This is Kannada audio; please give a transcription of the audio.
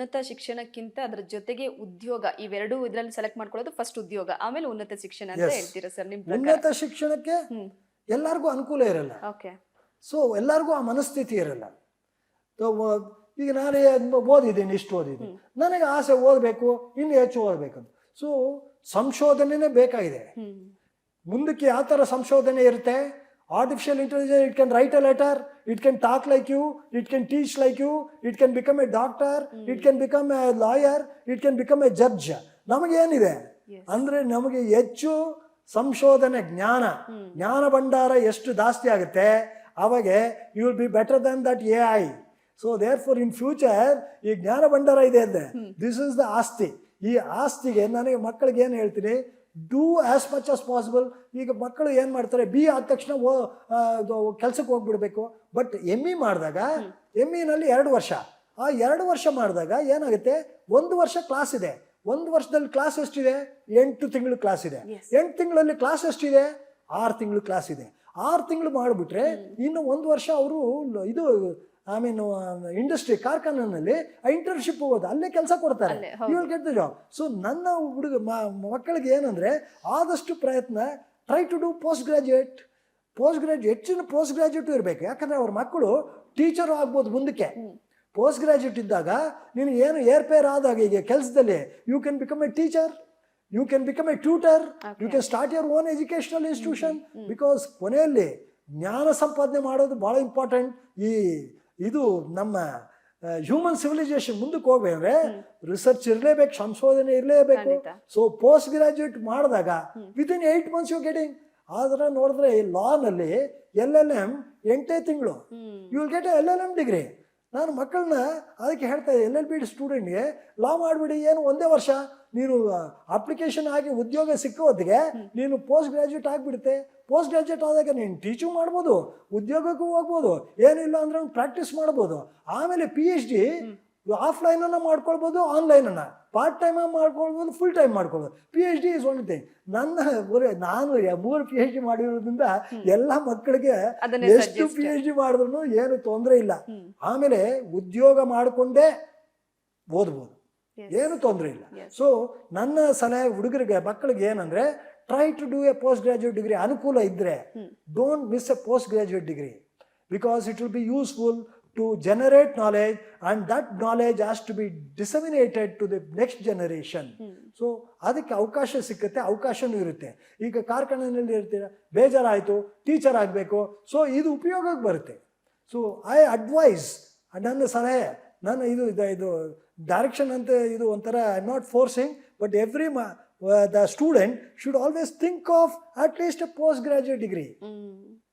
ಉನ್ನತ ಶಿಕ್ಷಣಕ್ಕಿಂತ ಅದರ ಜೊತೆಗೆ ಉದ್ಯೋಗ ಇವೆರಡೂ ಇದರಲ್ಲಿ ಸೆಲೆಕ್ಟ್ ಮಾಡ್ಕೊಳ್ಳೋದು ಫಸ್ಟ್ ಉದ್ಯೋಗ ಆಮೇಲೆ ಉನ್ನತ ಶಿಕ್ಷಣ ಅಂತ Yes. ಹೇಳ್ತೀರಾ ಸರ್ ನಿಮ್ ಪ್ರಕಾರ? ಉನ್ನತ ಶಿಕ್ಷಣಕ್ಕೆ ಹ್ಮ್. ಎಲ್ಲರಿಗೂ ಅನುಕೂಲ ಇರಲ್ಲ. ಓಕೆ. ಸೊ ಎಲ್ಲರಿಗೂ ಆ ಮನಸ್ಥಿತಿ ಇರಲ್ಲ. So, ಈಗ ನಾನು ಓದಿದ್ದೀನಿ, ಇಷ್ಟು ಓದಿದ್ದೀನಿ, ನನಗೆ ಆಸೆ ಓದಬೇಕು, ಇನ್ನು ಹೆಚ್ಚು ಓದಬೇಕಂತ. ಸೊ ಸಂಶೋಧನೆನೇ ಬೇಕಾಗಿದೆ. ಹ್ಮ್. ಮುಂದಕ್ಕೆ ಯಾವ ಥರ ಸಂಶೋಧನೆ ಇರುತ್ತೆ? Artificial intelligence, it can write a letter, it can talk like you, it can teach like you, it can become a doctor, it can become a lawyer, it can become a judge. ನಮಗೇನಿದೆ ಅಂದರೆ ನಮಗೆ ಹೆಚ್ಚು ಸಂಶೋಧನೆ ಜ್ಞಾನ ಭಂಡಾರ ಎಷ್ಟು ಜಾಸ್ತಿ ಆಗುತ್ತೆ ಅವಾಗ you will be better than that AI. So therefore in future ಈ ಜ್ಞಾನ ಭಂಡಾರ ಇದೆ ಅಂದ್ರೆ ದಿಸ್ ಇಸ್ ದ ಆಸ್ತಿ. ಈ ಆಸ್ತಿಗೆ ನನಗೆ ಮಕ್ಕಳಿಗೆ ಏನು ಹೇಳ್ತೀನಿ, do as much as possible. ಈಗ ಮಕ್ಕಳು ಏನು ಮಾಡ್ತಾರೆ, BA ಆದ ತಕ್ಷಣ ಕೆಲಸಕ್ಕೆ ಹೋಗ್ಬಿಡ್ಬೇಕು. ಬಟ್ ME ಮಾಡಿದಾಗ ME-ನಲ್ಲಿ 2 ವರ್ಷ, ಆ 2 ವರ್ಷ ಮಾಡಿದಾಗ ಏನಾಗುತ್ತೆ, 1 ವರ್ಷ ಕ್ಲಾಸ್ ಇದೆ. 1 ವರ್ಷದಲ್ಲಿ ಕ್ಲಾಸ್ ಎಷ್ಟಿದೆ? 8 ತಿಂಗಳು ಕ್ಲಾಸ್ ಇದೆ. 8 ತಿಂಗಳಲ್ಲಿ ಕ್ಲಾಸ್ ಎಷ್ಟಿದೆ? 6 ತಿಂಗಳು ಕ್ಲಾಸ್ ಇದೆ. 6 ತಿಂಗಳು ಮಾಡಿಬಿಟ್ರೆ ಇನ್ನು 1 ವರ್ಷ ಅವರು ಇದು ಇಂಡಸ್ಟ್ರಿ ಕಾರ್ಖಾನೆಯಲ್ಲಿ ಇಂಟರ್ನ್ಶಿಪ್ ಹೋಗೋದು, ಅಲ್ಲೇ ಕೆಲಸ ಕೊಡ್ತಾರೆ. You will get the job. So ನನ್ನ ಮಕ್ಕಳಿಗೆ ಏನಂದ್ರೆ ಆದಷ್ಟು ಪ್ರಯತ್ನ try to do post graduate. ಹೆಚ್ಚಿನ ಪೋಸ್ಟ್ ಗ್ರಾಜ್ಯುಯೇಟ್ ಇರಬೇಕು. ಯಾಕಂದ್ರೆ ಅವ್ರ ಮಕ್ಕಳು ಟೀಚರು ಆಗ್ಬೋದು ಮುಂದಕ್ಕೆ. ಪೋಸ್ಟ್ ಗ್ರಾಜ್ಯುಯೇಟ್ ಇದ್ದಾಗ ನೀನು ಏನು ಏರ್ಪೇರ್ ಆದಾಗ ಈಗ ಕೆಲಸದಲ್ಲಿ you can become a teacher, you can become a tutor, you can start your own educational institution. Because ಕೊನೆಯಲ್ಲಿ ಜ್ಞಾನ ಸಂಪಾದನೆ ಮಾಡೋದು ಭಾಳ ಇಂಪಾರ್ಟೆಂಟ್. ಇದು ನಮ್ಮ ಹ್ಯೂಮನ್ ಸಿವಿಲೈಸೇಷನ್ ಮುಂದಕ್ಕೆ ಹೋಗ್ಬೇಕಂದ್ರೆ ರಿಸರ್ಚ್ ಇರಲೇಬೇಕು, ಸಂಶೋಧನೆ ಇರಲೇಬೇಕು. ಸೊ ಪೋಸ್ಟ್ ಗ್ರಾಜ್ಯುಯೇಟ್ ಮಾಡಿದಾಗ ವಿತಿನ್ 8 months ಯು ಗೆಟಿಂಗ್. ಆದ್ರೆ ನೋಡಿದ್ರೆ ಈ ಲಾನಲ್ಲಿ LLM 8 ತಿಂಗಳು you will get LLM degree. ನಾನು ಮಕ್ಕಳನ್ನ ಅದಕ್ಕೆ ಹೇಳ್ತಾ ಇದ್ದೆ, LLB ಸ್ಟೂಡೆಂಟ್ಗೆ ಲಾ ಮಾಡಿಬಿಡಿ, ಏನು 1 ವರ್ಷ ನೀನು ಅಪ್ಲಿಕೇಶನ್ ಆಗಿ ಉದ್ಯೋಗ ಸಿಕ್ಕೋ ಹೊತ್ತಿಗೆ ನೀನು ಪೋಸ್ಟ್ ಗ್ರಾಜ್ಯುಯೇಟ್ ಆಗಿಬಿಡುತ್ತೆ. ಪೋಸ್ಟ್ ಗ್ರಾಜ್ಯುಯೇಟ್ ಆದಾಗ ನೀನು ಟೀಚಿಂಗ್ ಮಾಡ್ಬೋದು, ಉದ್ಯೋಗಕ್ಕೂ ಹೋಗ್ಬೋದು, ಏನಿಲ್ಲ ಅಂದ್ರೆ ಪ್ರಾಕ್ಟೀಸ್ ಮಾಡ್ಬೋದು. ಆಮೇಲೆ PhD ಆಫ್ಲೈನನ್ನು ಮಾಡ್ಕೊಳ್ಬೋದು, ಆನ್ಲೈನನ್ನು ಪಾರ್ಟ್ ಟೈಮ್ ಮಾಡ್ಕೊಳ್ಬೋದು, ಫುಲ್ ಟೈಮ್ ಮಾಡ್ಕೊಳ್ಬೋದು. PhD is one thing. ನಾನು 3 PhD ಮಾಡಿರೋದ್ರಿಂದ ಎಲ್ಲ ಮಕ್ಕಳಿಗೆ ಎಷ್ಟು PhD ಮಾಡಿದ್ರು ಏನು ತೊಂದರೆ ಇಲ್ಲ. ಆಮೇಲೆ ಉದ್ಯೋಗ ಮಾಡಿಕೊಂಡೇ ಓದ್ಬೋದು, ಏನು ತೊಂದರೆ ಇಲ್ಲ. ಸೊ ನನ್ನ ಸಲಹೆ ಹುಡುಗರಿಗೆ ಮಕ್ಕಳಿಗೆ ಏನಂದ್ರೆ, try to do a post graduate degree. ಅನುಕೂಲ ಇದ್ರೆ don't miss a post graduate degree, because it will be useful to generate knowledge, and that knowledge has to be disseminated to the next generation. So ಅದಕ್ಕೆ ಅವಕಾಶ ಸಿಕ್ಕತ್ತೆ, ಅವಕಾಶನೂ ಇರುತ್ತೆ. ಈಗ ಕಾರ್ಖಾನೆಯಲ್ಲಿ ಇರ್ತೀರ, ಬೇಜಾರಾಯಿತು, ಟೀಚರ್ ಆಗಬೇಕು, ಸೊ ಇದು ಉಪಯೋಗಕ್ಕೆ ಬರುತ್ತೆ. ಸೊ ಐ ಅಡ್ವೈಸ್, ನನ್ನ ಸಲಹೆ, ನನ್ನ ಇದು ಡೈರೆಕ್ಷನ್ ಅಂತ, ಇದು ಒಂಥರ I am not forcing, but every the student should always think of at least A post graduate degree.